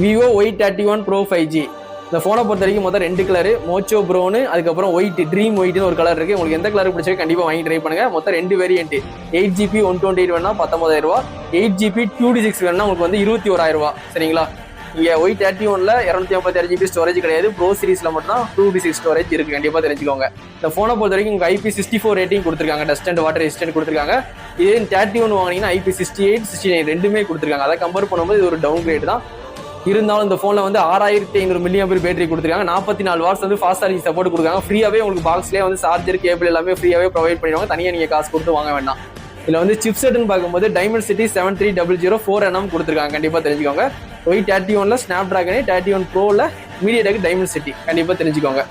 Vivo Y31 Pro 5G. இந்த ஃபோனை பொறுத்த வரைக்கும் மொத்தம் 2 கலரு, மோச்சோ ப்ரௌனு, அதுக்கப்புறம் ஒயிட் ட்ரீம் ஒயிட்னு ஒரு கலர் இருக்கு. உங்களுக்கு எந்த கலர் பிடிச்சா கண்டிப்பா வாங்கி ட்ரை பண்ணுங்க. மொத்தம் 2 வேரியன்ட். 8GB 128 வேணா 19,000 ரூபா, 8GB 256 வேணா உங்களுக்கு வந்து 21,000 ரூபா. சரிங்களா? இங்க Y31ல 256GB ஸ்டோரேஜ் கிடையாது. ப்ரோ சீரிஸ்ல மட்டும் தான் 256 ஸ்டோரேஜ் இருக்கு. கண்டிப்பா தெரிஞ்சுக்கோங்க. இந்த ஃபோனை பொறுத்த வரைக்கும் உங்களுக்கு IP64 ரேட்டிங் கொடுத்துருக்காங்க, டஸ்ட் அண்ட் வாட்டர் ரெசிஸ்டன்ட் கொடுத்துருக்காங்க. இதே 31 வாங்கினீங்கன்னா IP68, 69 ரெண்டுமே கொடுத்துருக்காங்க. அதை கம்பேர் பண்ணும்போது இது ஒரு டவுன் கிரேட் தான். இருந்தாலும் இந்த போன்ல வந்து 6500 mAh பேட்டரி கொடுத்துருக்காங்க. 44 வாட்ஸ் வந்து ஃபாஸ்ட் சார்ஜிங் சப்போர்ட் கொடுக்குறாங்க. ஃப்ரீயாவே உங்களுக்கு பாக்ஸ்லேயே வந்து சார்ஜர் கேபிள் எல்லாமே ஃப்ரீயாவே ப்ரொவைட் பண்ணிடுவாங்க. தனியாக நீங்க காசு கொடுத்து வாங்க வேண்டாம். இதுல வந்து சிப்செட்னு பார்க்கும்போது Dimensity 7300 4nm கொடுத்துருக்காங்க. கண்டிப்பா தெரிஞ்சுக்கோங்க. Y31ல Snapdragon, 31 Proல MediaTek Dimensity கண்டிப்பா தெரிஞ்சுக்கோங்க.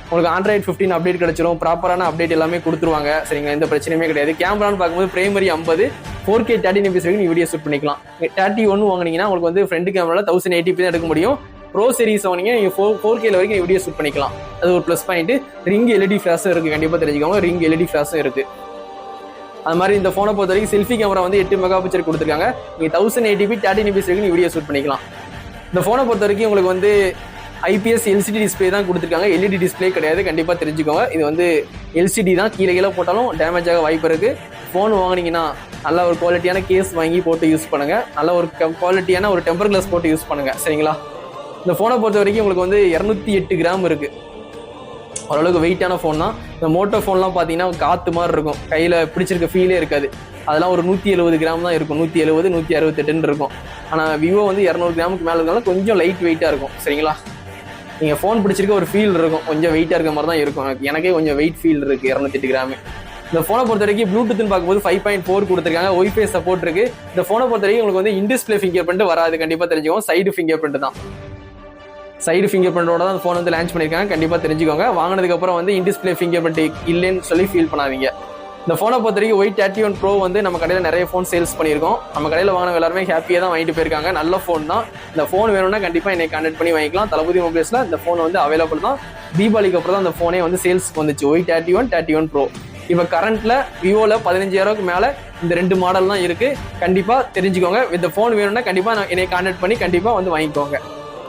உங்களுக்கு Android 15 அப்டேட் கிடைச்சிரும். ப்ராப்பரான அப்டேட் எல்லாமே கொடுத்துருவாங்க. சரிங்களா? எந்த பிரச்சனையுமே கிடையாது. கேமரான்னு பார்க்கும்போது பிரைமரி 50, 4K 30fps வரைக்கும் நீ வீடியோ ஷூட் பண்ணிக்கலாம். 31 வாங்கினீங்கன்னா உங்களுக்கு வந்து ஃப்ரண்ட் கேமரால 1080p தான் எடுக்க முடியும். ப்ரோ சீரிஸ் வாங்கினீங்க நீங்க 4K வரைக்கும் வீடியோ ஷூட் பண்ணிக்கலாம். அது ஒரு ப்ளஸ் பாயிண்ட். ரிங் LED ஃபிளாஷும் இருக்கு. கண்டிப்பா தெரிஞ்சுக்கோங்க. ரிங் LED ஃபிளாஷும் இருக்கு. அது மாதிரி இந்த போனை பொறுத்த வரைக்கும் செல்ஃபி கேமரா வந்து 8 மெகா பிக்சல் கொடுத்துருக்காங்க. நீங்க 1080p 30fps வரைக்கும் நீ வீடியோ ஷூட் பண்ணிக்கலாம். இந்த போனை பொறுத்த வரைக்கும் உங்களுக்கு வந்து IPS LCD டிஸ்பிளே தான் கொடுத்துருக்காங்க. LED டிஸ்பிளே கிடையாது. கண்டிப்பா தெரிஞ்சுக்கோங்க. இது வந்து LCD தான். கீழே போட்டாலும் டேமேஜ் ஆக வாய்ப்பு இருக்கு. போன் வாங்கினீங்கன்னா நல்ல ஒரு குவாலிட்டியான கேஸ் வாங்கி போட்டு யூஸ் பண்ணுங்க. நல்ல ஒரு குவாலிட்டியான ஒரு டெம்பர் கிளாஸ் போட்டு யூஸ் பண்ணுங்க. சரிங்களா? இந்த போனை பொறுத்த வரைக்கும் உங்களுக்கு வந்து 208 கிராம் இருக்கு. ஓரளவுக்கு வெயிட்டான ஃபோன் தான். இந்த மோட்டோ ஃபோன்லாம் பார்த்தீங்கன்னா காற்று மாதிரி இருக்கும், கையில் பிடிச்சிருக்க ஃபீலே இருக்காது. அதெல்லாம் ஒரு 170 கிராம் தான் இருக்கும். 170, 168 இருக்கும். ஆனால் விவோ வந்து 200 கிராமுக்கு மேலே இருந்தாலும் கொஞ்சம் லைட் வெயிட்டாக இருக்கும். சரிங்களா? நீங்கள் ஃபோன் பிடிச்சிருக்க ஒரு ஃபீல் இருக்கும். கொஞ்சம் வெயிட்டாக இருக்க மாதிரி தான் இருக்கும். எனக்கே கொஞ்சம் வெயிட் ஃபீல் இருக்குது 208 கிராமு. இந்த ஃபோனை பொறுத்த வரைக்கும் ப்ளூடூத்னு பார்க்கும்போது 5.4 கொடுத்துருக்காங்க. ஒய்ஃபை சப்போர்ட் இருக்கு. இந்த ஃபோனை பொறுத்த வரைக்கும் உங்களுக்கு வந்து இன்டிஸ்பிளே ஃபிங்கர் பிரிண்ட் வராது. கண்டிப்பாக தெரிஞ்சுக்கோங்க. சைடு ஃபிங்கர் பிரிண்ட் தான். சைடு ஃபிங்கர் பிரிண்டோட தான் ஃபோன் வந்து லான்ச் பண்ணியிருக்காங்க. கண்டிப்பாக தெரிஞ்சுக்கோங்க. வாங்கினதுக்கப்புறம் வந்து இன்டிஸ்பிளே ஃபிங்கர் பிரிண்ட் இல்லைன்னு சொல்லி ஃபீல் பண்ணாதீங்க. இந்த ஃபோனை பொறுத்த வரைக்கும் Y31 Pro வந்து நம்ம கடையில் நிறைய ஃபோன் சேல்ஸ் பண்ணியிருக்கோம். நம்ம கடையில் வாங்கின எல்லாருமே ஹாப்பியாக தான் வாங்கிட்டு போயிருக்காங்க. நல்ல ஃபோன் தான். இந்த ஃபோன் வேணும்னா கண்டிப்பாக என்னை கான்டெக்ட் பண்ணி வாங்கிக்கலாம். தளபதி மொபைல்ஸில் இந்த ஃபோன் வந்து அவைலபிள் தான். தீபாவளிக்கு அப்புறம் தான் இந்த ஃபோனே வந்து சேல்ஸ்க்கு வந்துச்சு. Y31 Pro. இப்போ கரண்ட்ல விவோவில் 15,000 மேலே இந்த 2 மாடல் தான் இருக்கு. கண்டிப்பாக தெரிஞ்சுக்கோங்க. இந்த ஃபோன் வேணும்னா கண்டிப்பாக என்னை கான்டெக்ட் பண்ணி கண்டிப்பாக வந்து வாங்கிக்கோங்க.